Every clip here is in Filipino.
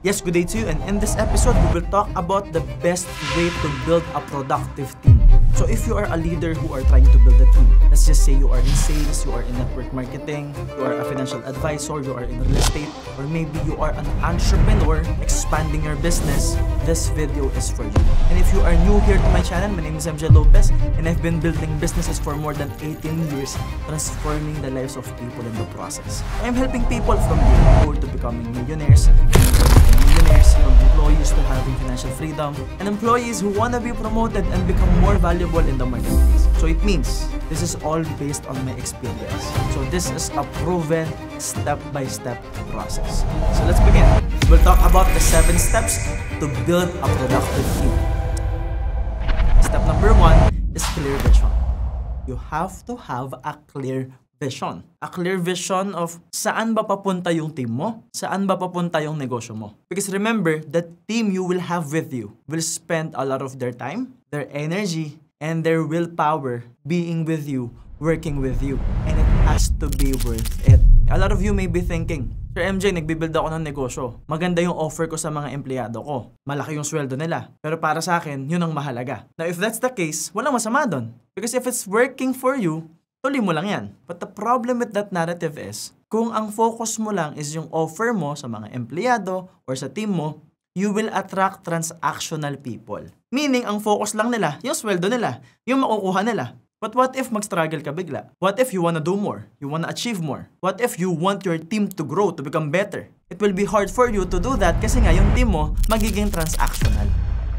Yes, good day to you, and in this episode, we will talk about the best way to build a productive team. So if you are a leader who are trying to build a team, let's just say you are in sales, you are in network marketing, you are a financial advisor, you are in real estate, or maybe you are an entrepreneur expanding your business, this video is for you. And if you are new here to my channel, my name is MJ Lopez, and I've been building businesses for more than 18 years, transforming the lives of people in the process. I'm helping people from being poor to becoming millionaires, from employees to having financial freedom, and employees who want to be promoted and become more valuable in the marketplace. So it means this is all based on my experience. So this is a proven step-by-step process. So let's begin. We'll talk about the 7 steps to build a productive team. Step number 1 is clear vision. You have to have a clear vision. A clear vision of saan ba papunta yung team mo? Saan ba papunta yung negosyo mo? Because remember, the team you will have with you will spend a lot of their time, their energy, and their willpower being with you, working with you. And it has to be worth it. A lot of you may be thinking, Sir MJ, nagbibuild ako ng negosyo. Maganda yung offer ko sa mga empleyado ko. Malaki yung sweldo nila. Pero para sa akin, yun ang mahalaga. Now, if that's the case, walang masama doon. Because if it's working for you, tuloy mo lang yan. But the problem with that narrative is, kung ang focus mo lang is yung offer mo sa mga empleyado or sa team mo, you will attract transactional people. Meaning, ang focus lang nila, yung sweldo nila, yung makukuha nila. But what if mag-struggle ka bigla? What if you wanna do more? You wanna achieve more? What if you want your team to grow, to become better? It will be hard for you to do that kasi nga yung team mo magiging transactional.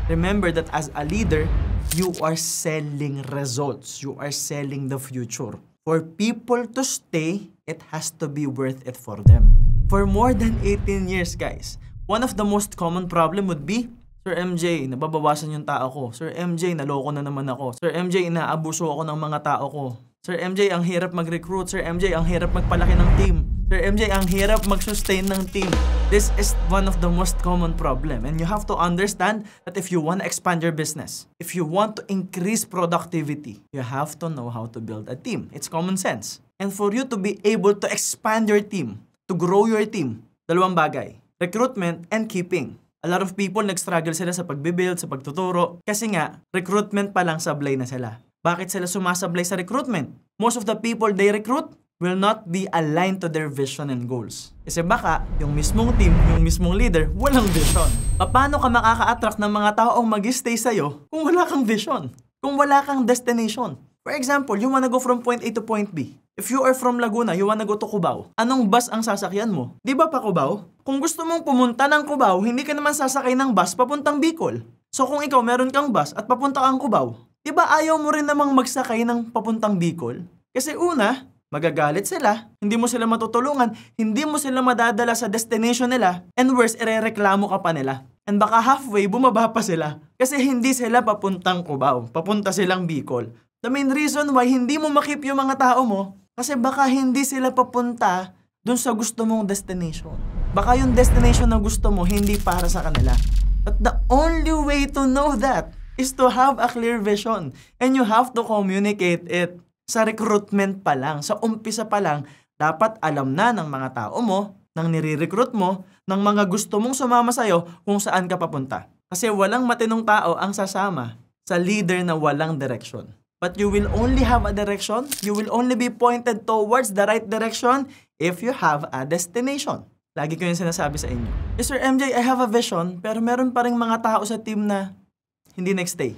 Remember that as a leader, you are selling results. You are selling the future. For people to stay, it has to be worth it for them. For more than 18 years, guys, one of the most common problem would be, Sir MJ, nababawasan yung tao ko. Sir MJ, naloko na naman ako. Sir MJ, inaabuso ako ng mga tao ko. Sir MJ, ang hirap mag-recruit. Sir MJ, ang hirap magpalaki ng team. Sir MJ, ang hirap mag-sustain ng team. This is one of the most common problem. And you have to understand that if you want to expand your business, if you want to increase productivity, you have to know how to build a team. It's common sense. And for you to be able to expand your team, to grow your team, dalawang bagay, recruitment and keeping. A lot of people nag-struggle sila sa pagbibuild, sa pagtuturo, kasi nga, recruitment pa lang sablay na sila. Bakit sila sumasablay sa recruitment? Most of the people they recruit will not be aligned to their vision and goals. Kasi baka, yung mismong team, yung mismong leader, walang vision. Paano ka makaka-attract ng mga taong mag-stay sa'yo kung wala kang vision? Kung wala kang destination? For example, you wanna go from point A to point B. If you are from Laguna, you wanna go to Cubao. Anong bus ang sasakyan mo? Di ba pa Cubao? Kung gusto mong pumunta ng Cubao, hindi ka naman sasakay ng bus papuntang Bicol. So kung ikaw meron kang bus at papunta kang Cubao, di ba ayaw mo rin namang magsakay ng papuntang Bicol? Kasi una, magagalit sila, hindi mo sila matutulungan, hindi mo sila madadala sa destination nila, and worse, irereklamo ka pa nila. And baka halfway, bumaba pa sila. Kasi hindi sila papuntang Cubao, papunta silang Bicol. The main reason why hindi mo makip yung mga tao mo, kasi baka hindi sila papunta dun sa gusto mong destination. Baka yung destination na gusto mo, hindi para sa kanila. But the only way to know that is to have a clear vision. And you have to communicate it. Sa recruitment pa lang, sa umpisa pa lang, dapat alam na ng mga tao mo, ng nire-recruit mo, ng mga gusto mong sumama sa'yo kung saan ka papunta. Kasi walang matinong tao ang sasama sa leader na walang direction. But you will only have a direction, you will only be pointed towards the right direction if you have a destination. Lagi ko yung sinasabi sa inyo. Yes, Sir MJ, I have a vision, pero meron pa ring mga tao sa team na hindi nagstay.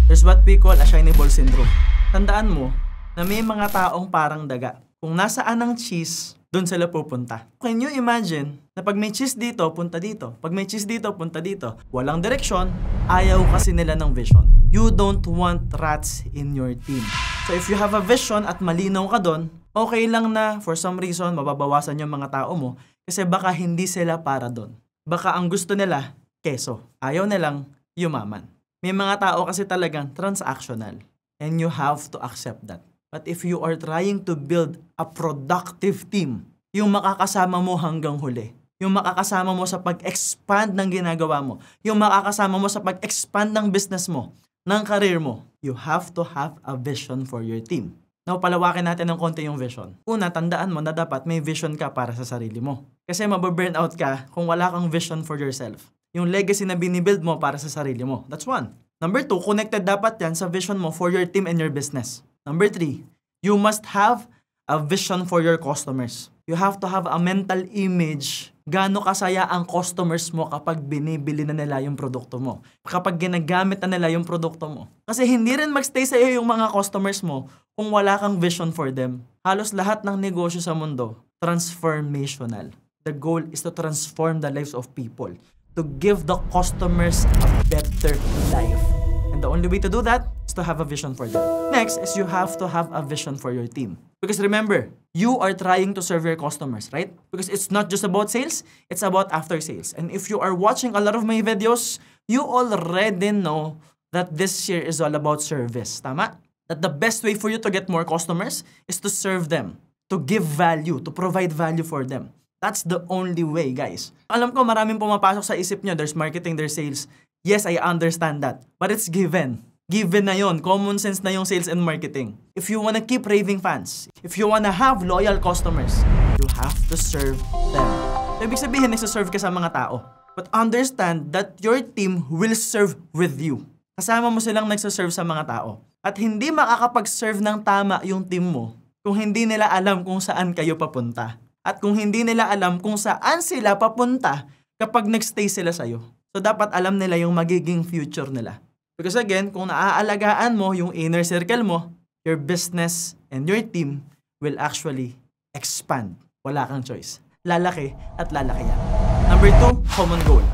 There's what we call a shiny ball syndrome. Tandaan mo na may mga taong parang daga. Kung nasaan ang cheese, doon sila pupunta. Can you imagine na pag may cheese dito, punta dito. Pag may cheese dito, punta dito. Walang direksyon, ayaw kasi nila ng vision. You don't want rats in your team. So if you have a vision at malinaw ka doon, okay lang na for some reason mababawasan yung mga tao mo kasi baka hindi sila para doon. Baka ang gusto nila, keso. Ayaw nilang yumaman. May mga tao kasi talagang transactional and you have to accept that. But if you are trying to build a productive team, yung makakasama mo hanggang huli, yung makakasama mo sa pag-expand ng ginagawa mo, yung makakasama mo sa pag-expand ng business mo, ng career mo, you have to have a vision for your team. Now, palawakin natin ng konti yung vision. Una, tandaan mo na dapat may vision ka para sa sarili mo. Kasi mababurnout ka kung wala kang vision for yourself. Yung legacy na binibuild mo para sa sarili mo. That's one. Number 2, connected dapat yan sa vision mo for your team and your business. Number 3, you must have a vision for your customers. You have to have a mental image gaano kasaya ang customers mo kapag binibili na nila yung produkto mo. Kapag ginagamit na nila yung produkto mo. Kasi hindi rin magstay sa iyo yung mga customers mo kung wala kang vision for them. Halos lahat ng negosyo sa mundo, transformational. The goal is to transform the lives of people. To give the customers a better life. And the only way to do that is to have a vision for them. Next is you have to have a vision for your team. Because remember, you are trying to serve your customers, right? Because it's not just about sales, it's about after sales. And if you are watching a lot of my videos, you already know that this year is all about service. Tama? That the best way for you to get more customers is to serve them, to give value, to provide value for them. That's the only way, guys. Alam ko maraming pumapasok sa isip nyo, there's marketing, there's sales. Yes, I understand that. But it's given. Given na yon, common sense na yung sales and marketing. If you wanna keep raving fans, if you wanna have loyal customers, you have to serve them. So, ibig sabihin, nagsaserve ka sa mga tao. But understand that your team will serve with you. Kasama mo silang nagsaserve sa mga tao. At hindi makakapag-serve ng tama yung team mo kung hindi nila alam kung saan kayo papunta. At kung hindi nila alam kung saan sila papunta kapag nagstay sila sa'yo. So, dapat alam nila yung magiging future nila. Because again, kung naaalagaan mo yung inner circle mo, your business and your team will actually expand. Wala kang choice. Lalaki at lalaki yan. Number 2, common goal.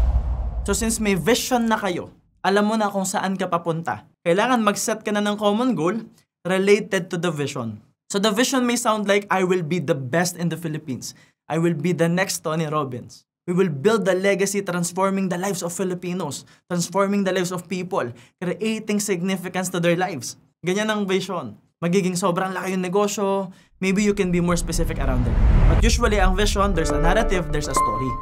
So, since may vision na kayo, alam mo na kung saan ka papunta. Kailangan mag-set ka na ng common goal related to the vision. So, the vision may sound like, I will be the best in the Philippines. I will be the next Tony Robbins. We will build the legacy transforming the lives of Filipinos, transforming the lives of people, creating significance to their lives. Ganyan ang vision. Magiging sobrang laki yung negosyo, maybe you can be more specific around it. But usually, ang vision, there's a narrative, there's a story.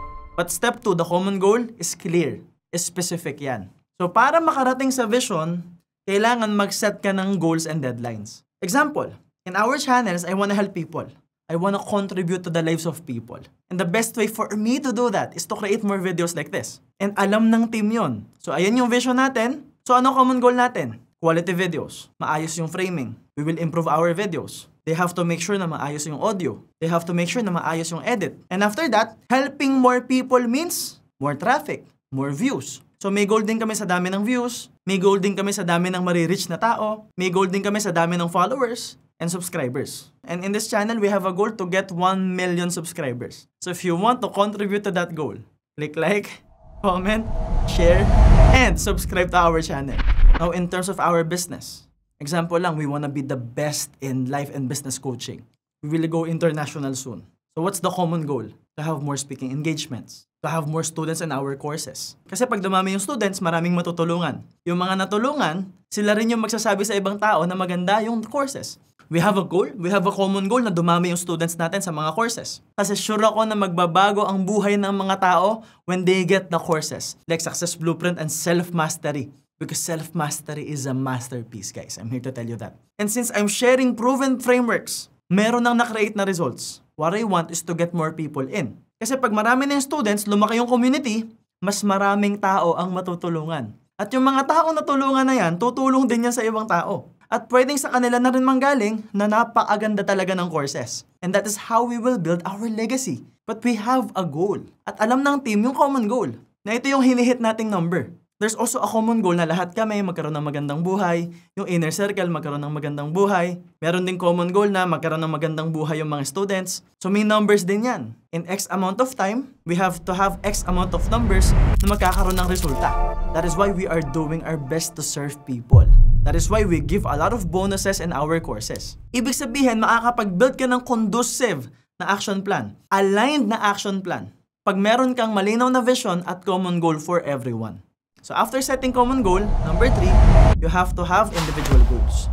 But step 2, the common goal is clear, is specific yan. So para makarating sa vision, kailangan mag-set ka ng goals and deadlines. Example, in our channels, I want to help people. I want to contribute to the lives of people. And the best way for me to do that is to create more videos like this. And alam ng team yon. So ayan yung vision natin. So ano common goal natin? Quality videos. Maayos yung framing. We will improve our videos. They have to make sure na maayos yung audio. They have to make sure na maayos yung edit. And after that, helping more people means more traffic, more views. So may goal din kami sa dami ng views. May goal din kami sa dami ng marireach na tao. May goal din kami sa dami ng followers and subscribers. And in this channel, we have a goal to get 1 million subscribers. So if you want to contribute to that goal, click like, comment, share, and subscribe to our channel. Now, in terms of our business, example lang, we want to be the best in life and business coaching. We will go international soon. So what's the common goal? To have more speaking engagements. To have more students in our courses. Kasi pag dumami yung students, maraming matutulungan. Yung mga natulungan, sila rin yung magsasabi sa ibang tao na maganda yung courses. We have a goal, we have a common goal na dumami yung students natin sa mga courses. Kasi sure ako na magbabago ang buhay ng mga tao when they get the courses. Like Success Blueprint and Self-Mastery. Because self-mastery is a masterpiece, guys. I'm here to tell you that. And since I'm sharing proven frameworks, meron nang na-create na results. What I want is to get more people in. Kasi pag marami na yung students, lumaki yung community, mas maraming tao ang matutulungan. At yung mga taong natulungan na yan, tutulong din yan sa ibang tao. At pwedeng sa kanila na rin manggaling na napakaganda talaga ng courses. And that is how we will build our legacy. But we have a goal. At alam ng team yung common goal. Na ito yung hinihit nating number. There's also a common goal na lahat kami magkaroon ng magandang buhay. Yung inner circle magkaroon ng magandang buhay. Meron din common goal na magkaroon ng magandang buhay yung mga students. So may numbers din yan. In X amount of time, we have to have X amount of numbers na magkakaroon ng resulta. That is why we are doing our best to serve people. That is why we give a lot of bonuses in our courses. Ibig sabihin, makakapag-build ka ng conducive na action plan. Aligned na action plan. Pag meron kang malinaw na vision at common goal for everyone. So after setting common goal, number 3, you have to have individual goals.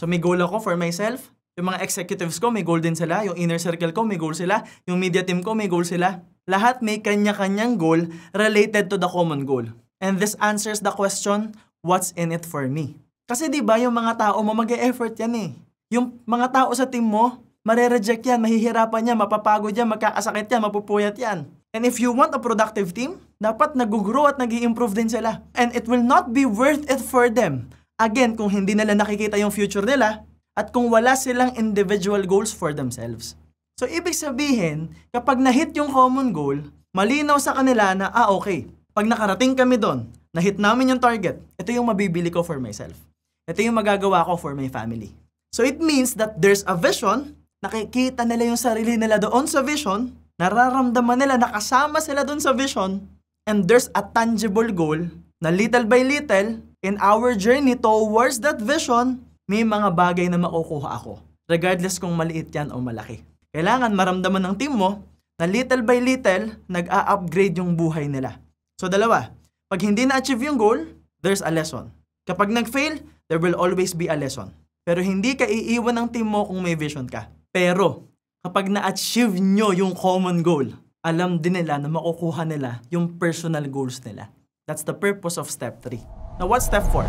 So may goal ako for myself. Yung mga executives ko, may goal din sila. Yung inner circle ko, may goal sila. Yung media team ko, may goal sila. Lahat may kanya-kanyang goal related to the common goal. And this answers the question, what's in it for me? Kasi di ba yung mga tao mo mag-e-effort yan eh. Yung mga tao sa team mo, Marereject yan, mahihirapan yan, mapapagod yan, magkakasakit yan, mapupuyat yan. And if you want a productive team, dapat nag-grow at nag-i-improve din sila. And it will not be worth it for them. Again, kung hindi nila nakikita yung future nila at kung wala silang individual goals for themselves. So, ibig sabihin, kapag na-hit yung common goal, malinaw sa kanila na, okay, pag nakarating kami doon, na-hit namin yung target, ito yung mabibili ko for myself. Ito yung magagawa ko for my family. So, it means that there's a vision, nakikita nila yung sarili nila doon sa vision, nararamdaman nila, nakasama sila doon sa vision, and there's a tangible goal na little by little, in our journey towards that vision, may mga bagay na makukuha ako. Regardless kung maliit yan o malaki. Kailangan maramdaman ng team mo na little by little, nag-a-upgrade yung buhay nila. So dalawa, pag hindi na-achieve yung goal, there's a lesson. Kapag nag-fail, there will always be a lesson. Pero hindi ka iiwan ng team mo kung may vision ka. Pero, kapag na-achieve nyo yung common goal, alam din nila na makukuha nila yung personal goals nila. That's the purpose of step 3. Now, what's step 4?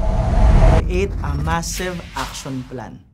Create a massive action plan.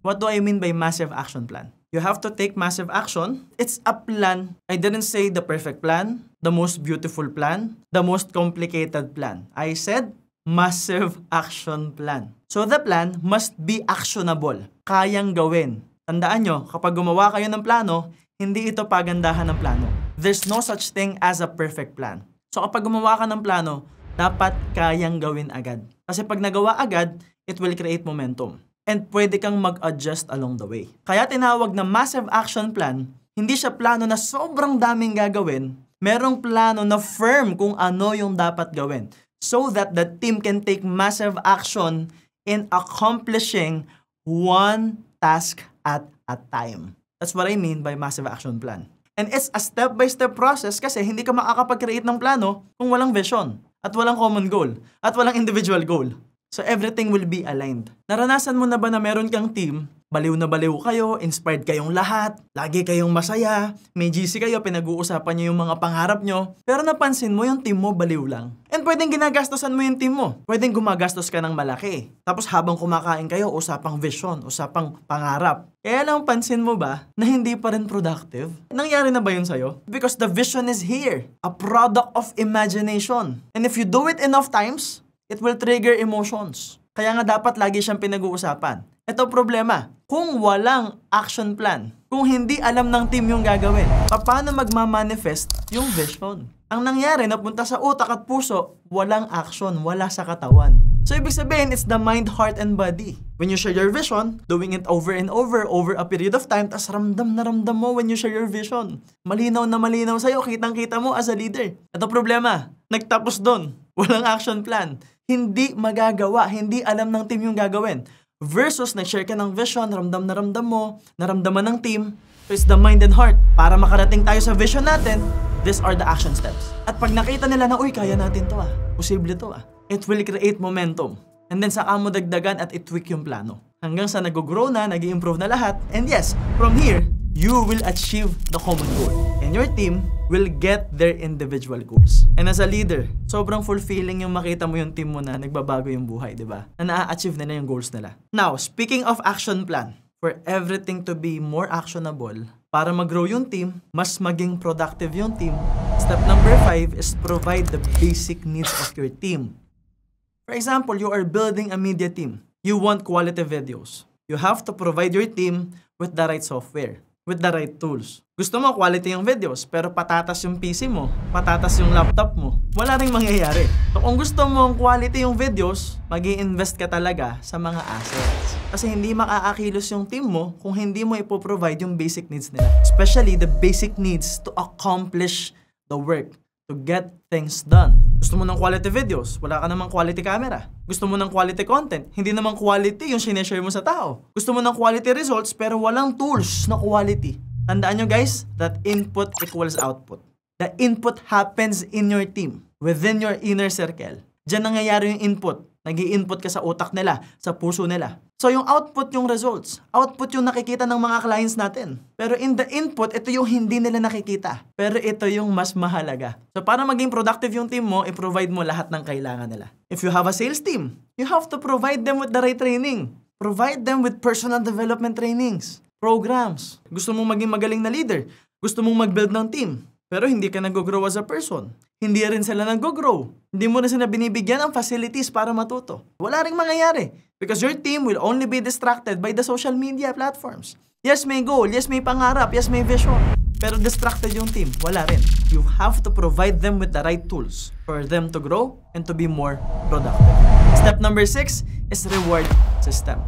What do I mean by massive action plan? You have to take massive action. It's a plan. I didn't say the perfect plan, the most beautiful plan, the most complicated plan. I said massive action plan. So the plan must be actionable. Kayang gawin. Tandaan nyo, kapag gumawa kayo ng plano, hindi ito pagandahan ng plano. There's no such thing as a perfect plan. So kapag gumawa ka ng plano, dapat kayang gawin agad. Kasi pag nagawa agad, it will create momentum. And pwede kang mag-adjust along the way. Kaya tinawag na massive action plan, hindi siya plano na sobrang daming gagawin. Merong plano na firm kung ano yung dapat gawin. So that the team can take massive action in accomplishing one task at a time. That's what I mean by massive action plan. And it's a step-by-step process kasi hindi ka makakapag-create ng plano kung walang vision, at walang common goal, at walang individual goal. So everything will be aligned. Naranasan mo na ba na meron kang team, baliw na baliw kayo, inspired kayong lahat, lagi kayong masaya, may GC kayo, pinag-uusapan nyo yung mga pangarap nyo, pero napansin mo yung team mo baliw lang. And pwedeng ginagastosan mo yung team mo. Pwedeng gumagastos ka ng malaki. Tapos habang kumakain kayo, usapang vision, usapang pangarap. Kaya lang pansin mo ba na hindi pa rin productive? Nangyari na ba yun sa'yo? Because the vision is here. A product of imagination. And if you do it enough times, it will trigger emotions. Kaya nga dapat lagi siyang pinag-uusapan. Ito problema. Kung walang action plan, kung hindi alam ng team yung gagawin, paano magmamanifest yung vision? Ang nangyari, napunta sa utak at puso, walang action, wala sa katawan. So, ibig sabihin, it's the mind, heart, and body. When you share your vision, doing it over and over a period of time, tas ramdam na ramdam mo when you share your vision. Malinaw na malinaw sa'yo, kitang-kita mo as a leader. Ito problema, nagtapos doon, walang action plan. Hindi magagawa, hindi alam ng team yung gagawin. Versus, nag-share ka ng vision, ramdam na ramdam mo, naramdaman ng team. So, it's the mind and heart. Para makarating tayo sa vision natin, these are the action steps. At pag nakita nila na, uy, kaya natin to posible to it will create momentum. And then saka mo dagdagan at i-tweak yung plano. Hanggang sa nag-grow na, nag-i-improve na lahat. And yes, from here, you will achieve the common goal. And your team will get their individual goals. And as a leader, sobrang fulfilling yung makita mo yung team mo na nagbabago yung buhay, di ba? Na na-achieve nila yung goals nila. Now, speaking of action plan, for everything to be more actionable, para mag-grow yung team, mas maging productive yung team, step number 5 is provide the basic needs of your team. For example, you are building a media team. You want quality videos. You have to provide your team with the right software, with the right tools. Gusto mo quality yung videos, pero patatas yung PC mo, patatas yung laptop mo, wala ring mangyayari. So kung gusto mong quality yung videos, mag-i-invest ka talaga sa mga assets. Kasi hindi makakakilos yung team mo kung hindi mo ipoprovide yung basic needs nila. Especially the basic needs to accomplish the work, to get things done. Gusto mo ng quality videos, wala ka namang quality camera. Gusto mo ng quality content, hindi namang quality yung sineshare mo sa tao. Gusto mo ng quality results, pero walang tools na quality. Tandaan nyo guys, that input equals output. The input happens in your team, within your inner circle. Diyan nangyayari yung input. Nag-i-input ka sa utak nila, sa puso nila. So yung output yung results. Output yung nakikita ng mga clients natin. Pero in the input, ito yung hindi nila nakikita. Pero ito yung mas mahalaga. So para maging productive yung team mo, i-provide mo lahat ng kailangan nila. If you have a sales team, you have to provide them with the right training. Provide them with personal development trainings. Programs. Gusto mong maging magaling na leader. Gusto mong mag-build ng team. Pero hindi ka nag-grow as a person. Hindi rin sila nag-grow. Hindi mo rin sila binibigyan ng facilities para matuto. Wala ring mangyayari. Because your team will only be distracted by the social media platforms. Yes, may goal. Yes, may pangarap. Yes, may vision. Pero distracted yung team. Wala rin. You have to provide them with the right tools for them to grow and to be more productive. Step number 6 is reward system.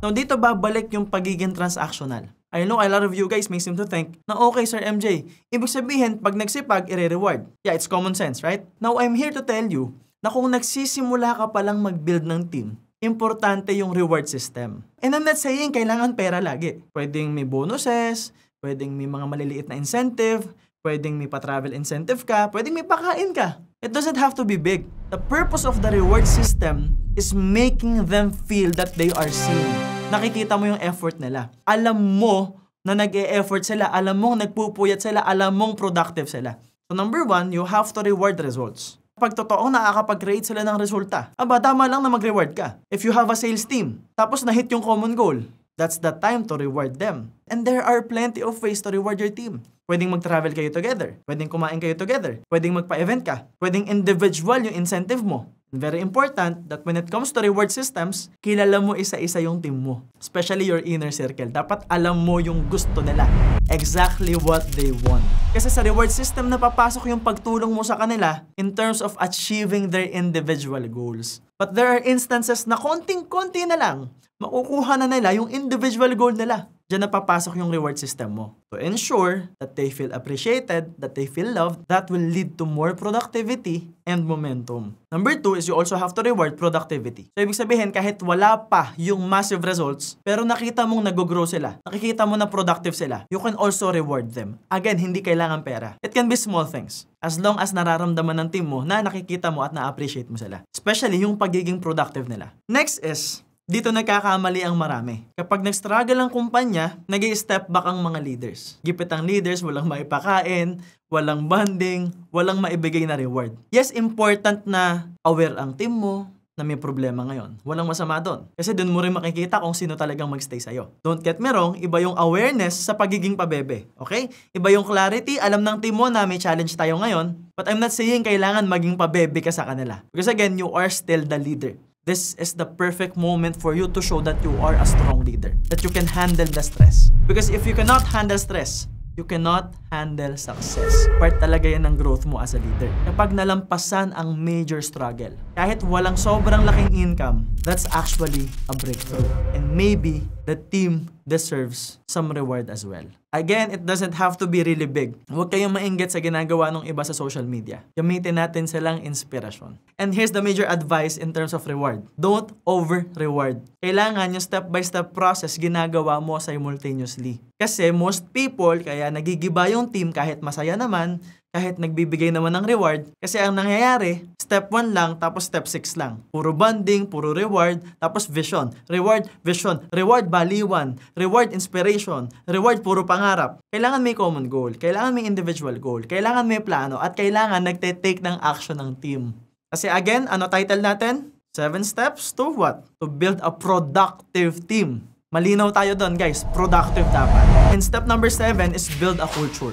Now, dito babalik yung pagiging transactional. I know a lot of you guys may seem to think na okay, Sir MJ, ibig sabihin, pag nagsipag, i-reward. Yeah, it's common sense, right? Now, I'm here to tell you na kung nagsisimula ka palang mag-build ng team, importante yung reward system. And I'm not saying kailangan pera lagi. Pwedeng may bonuses, pwedeng may mga maliliit na incentive, pwedeng may pa-travel incentive ka, pwedeng may pakain ka. It doesn't have to be big. The purpose of the reward system is making them feel that they are seen. Nakikita mo yung effort nila. Alam mo na nag-e-effort sila. Alam mong nagpupuyat sila. Alam mong productive sila. So number 1, you have to reward results. Pag totoong nakakapag-create sila ng resulta, tama lang na mag-reward ka. If you have a sales team, tapos na-hit yung common goal, that's the time to reward them. And there are plenty of ways to reward your team. Pwedeng mag-travel kayo together. Pwedeng kumain kayo together. Pwedeng magpa-event ka. Pwedeng individual yung incentive mo. Very important that when it comes to reward systems, kilala mo isa-isa yung team mo. Especially your inner circle. Dapat alam mo yung gusto nila. Exactly what they want. Kasi sa reward system na papasok yung pagtulong mo sa kanila in terms of achieving their individual goals. But there are instances na konting-konti na lang, makukuha na nila yung individual goal nila. Diyan na papasok yung reward system mo. To ensure that they feel appreciated, that they feel loved, that will lead to more productivity and momentum. Number 2 is you also have to reward productivity. So, ibig sabihin, kahit wala pa yung massive results, pero nakita mong nag-grow sila, nakikita mo na productive sila, you can also reward them. Again, hindi kailangan pera. It can be small things. As long as nararamdaman ng team mo na nakikita mo at na-appreciate mo sila. Especially yung pagiging productive nila. Next is, dito nagkakamali ang marami. Kapag nag-struggle ang kumpanya, nag-i-step back ang mga leaders. Gipit ang leaders, walang maipakain, walang bonding, walang maibigay na reward. Yes, important na aware ang team mo na may problema ngayon. Walang masama doon. Kasi doon mo rin makikita kung sino talagang magstay sa'yo. Don't get me wrong, iba yung awareness sa pagiging pabebe. Okay? Iba yung clarity, alam ng team mo na may challenge tayo ngayon. But I'm not saying kailangan maging pabebe ka sa kanila. Because again, you are still the leader. This is the perfect moment for you to show that you are a strong leader. That you can handle the stress. Because if you cannot handle stress, you cannot handle success. Part talaga yan ng growth mo as a leader. Kapag nalampasan ang major struggle, kahit walang sobrang laking income, that's actually a breakthrough. And maybe the team deserves some reward as well. Again, it doesn't have to be really big. Huwag kayong mainggit sa ginagawa ng iba sa social media. Gamitin natin silang inspirasyon. And here's the major advice in terms of reward. Don't over-reward. Kailangan yung step-by-step process ginagawa mo simultaneously. Kasi most people, kaya nagigiba yung team kahit masaya naman, kahit nagbibigay naman ng reward, kasi ang nangyayari, step 1 lang, tapos step 6 lang. Puro bonding, puro reward, tapos vision. Reward, vision. Reward, baliwan. Reward, inspiration. Reward, puro pangarap. Kailangan may common goal. Kailangan may individual goal. Kailangan may plano. At kailangan nagte-take ng action ng team. Kasi again, ano title natin? 7 steps to what? To build a productive team. Malinaw tayo doon, guys. Productive dapat. And step number 7 is build a culture.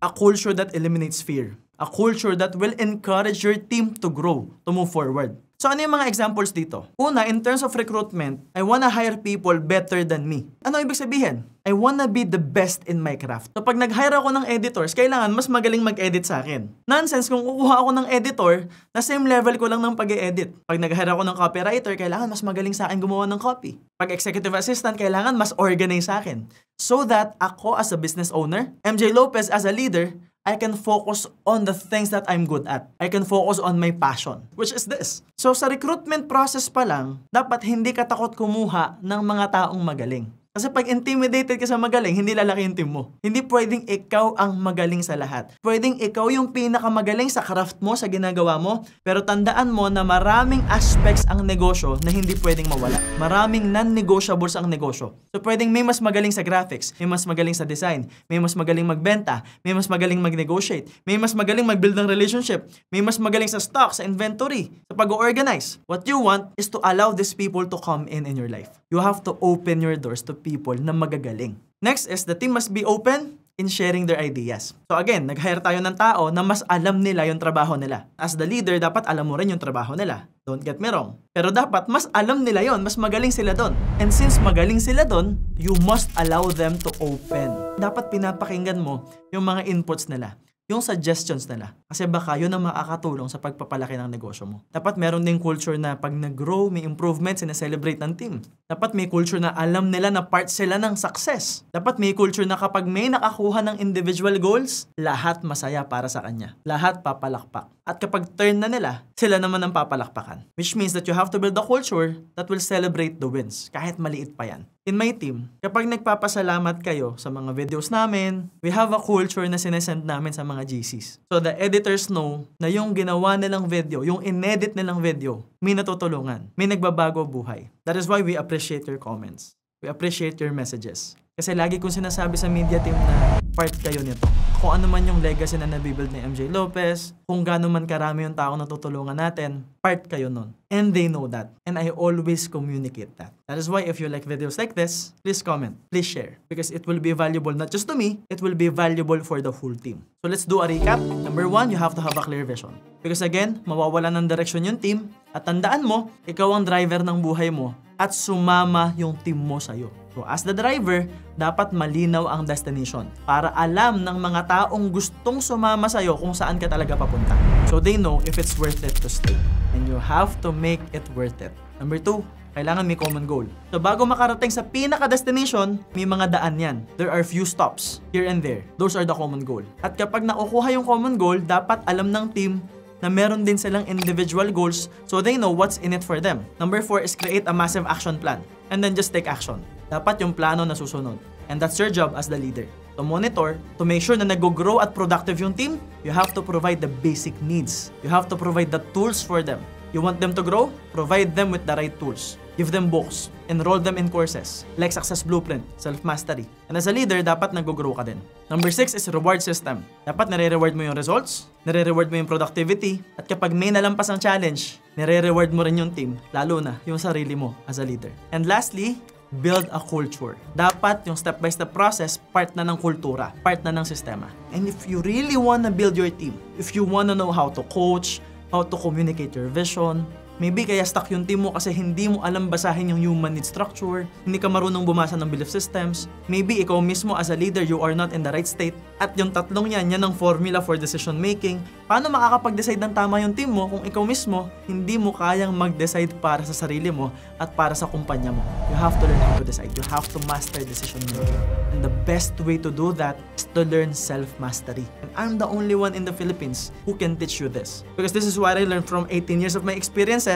A culture that eliminates fear. A culture that will encourage your team to grow, to move forward. So ano yung mga examples dito? Una, in terms of recruitment, I wanna hire people better than me. Ano ibig sabihin? I wanna be the best in my craft. So pag nag-hire ako ng editors, kailangan mas magaling mag-edit sa akin. Nonsense kung kukuha ako ng editor na same level ko lang ng pag-e-edit. Pag nag-hire ako ng copywriter, kailangan mas magaling sa akin gumawa ng copy. Pag executive assistant, kailangan mas organized sa akin. So that ako as a business owner, MJ Lopez as a leader, I can focus on the things that I'm good at. I can focus on my passion, which is this. So sa recruitment process pa lang, dapat hindi ka takot kumuha ng mga taong magaling. Kasi pag intimidated ka sa magaling, hindi lalaki yung team mo. Hindi pwedeng ikaw ang magaling sa lahat. Pwedeng ikaw yung pinakamagaling sa craft mo, sa ginagawa mo, pero tandaan mo na maraming aspects ang negosyo na hindi pwedeng mawala. Maraming non-negotiables ang negosyo. So pwedeng may mas magaling sa graphics, may mas magaling sa design, may mas magaling magbenta, may mas magaling mag-negotiate, may mas magaling mag-build ng relationship, may mas magaling sa stock, sa inventory, sa pag-organize. What you want is to allow these people to come in your life. You have to open your doors to people na magagaling. Next is the team must be open in sharing their ideas. So again, nag-hire tayo ng tao na mas alam nila yung trabaho nila. As the leader, dapat alam mo rin yung trabaho nila. Don't get me wrong. Pero dapat mas alam nila yon, mas magaling sila doon. And since magaling sila doon, you must allow them to open. Dapat pinapakinggan mo yung mga inputs nila, yung suggestions nila. Kasi baka yun ang makakatulong sa pagpapalaki ng negosyo mo. Dapat meron ding culture na pag nag-grow, may improvements, na-celebrate ng team. Dapat may culture na alam nila na part sila ng success. Dapat may culture na kapag may nakakuha ng individual goals, lahat masaya para sa kanya. Lahat papalakpak. At kapag turn na nila, sila naman ang papalakpakan. Which means that you have to build a culture that will celebrate the wins, kahit maliit pa yan. In my team, kapag nagpapasalamat kayo sa mga videos namin, we have a culture na sinesend namin sa mga GCs. So the editors know na yung ginawa nilang video, yung inedit nilang video, may natutulungan, may nagbabago buhay. That is why we appreciate your comments. We appreciate your messages. Kasi lagi kong sinasabi sa media team na part kayo nito. Kung ano man yung legacy na nabibuild ni MJ Lopez, kung gaano man karami yung tao na tutulungan natin, part kayo nun. And they know that. And I always communicate that. That is why if you like videos like this, please comment, please share. Because it will be valuable not just to me, it will be valuable for the whole team. So let's do a recap. Number 1, you have to have a clear vision. Because again, mawawala ng direction yung team. At tandaan mo, ikaw ang driver ng buhay mo at sumama yung team mo sa'yo. So as the driver, dapat malinaw ang destination para alam ng mga taong gustong sumama sa'yo kung saan ka talaga papunta. So they know if it's worth it to stay. And you have to make it worth it. Number 2, kailangan may common goal. So bago makarating sa pinaka-destination, may mga daan yan. There are few stops here and there. Those are the common goal. At kapag nakukuha yung common goal, dapat alam ng team na meron din silang individual goals so they know what's in it for them. Number 4 is create a massive action plan and then just take action. Dapat yung plano na susunod. And that's your job as the leader. To monitor, to make sure na nag-grow at productive yung team, you have to provide the basic needs. You have to provide the tools for them. You want them to grow? Provide them with the right tools. Give them books. Enroll them in courses like Success Blueprint, Self-Mastery. And as a leader, dapat nag-grow ka din. Number 6 is reward system. Dapat nire-reward mo yung results, nire-reward mo yung productivity, at kapag may nalampas ang challenge, nire-reward mo rin yung team, lalo na yung sarili mo as a leader. And lastly, build a culture. Dapat yung step-by-step process, part na ng kultura, part na ng sistema. And if you really wanna build your team, if you wanna know how to coach, how to communicate your vision, maybe kaya stuck yung team mo kasi hindi mo alam basahin yung human need structure, hindi ka marunong bumasa ng belief systems, maybe ikaw mismo as a leader, you are not in the right state, at yung tatlong yan ang formula for decision making. Paano makakapag-decide ng tama yung team mo kung ikaw mismo, hindi mo kayang mag-decide para sa sarili mo at para sa kumpanya mo? You have to learn how to decide. You have to master decision making. And the best way to do that is to learn self-mastery. And I'm the only one in the Philippines who can teach you this. Because this is what I learned from 18 years of my experience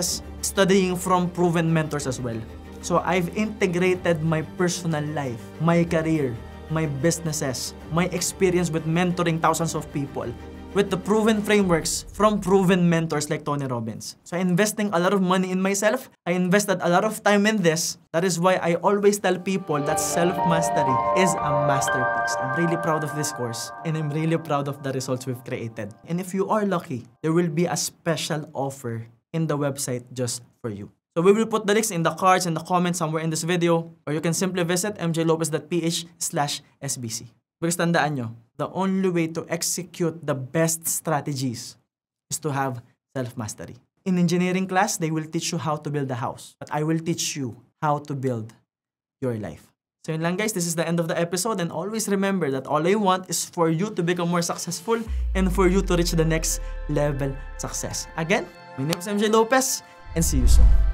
studying from proven mentors as well. So I've integrated my personal life, my career, my businesses, my experience with mentoring thousands of people with the proven frameworks from proven mentors like Tony Robbins. So investing a lot of money in myself, I invested a lot of time in this. That is why I always tell people that self-mastery is a masterpiece. I'm really proud of this course and I'm really proud of the results we've created. And if you are lucky, there will be a special offer in the website just for you. So we will put the links in the cards and the comments somewhere in this video, or you can simply visit mjlopez.ph/SBC. Because tandaan nyo, the only way to execute the best strategies is to have self-mastery. In engineering class, they will teach you how to build a house, but I will teach you how to build your life. So yun lang guys, this is the end of the episode, and always remember that all I want is for you to become more successful and for you to reach the next level success. Again, my name is MJ Lopez, and see you soon.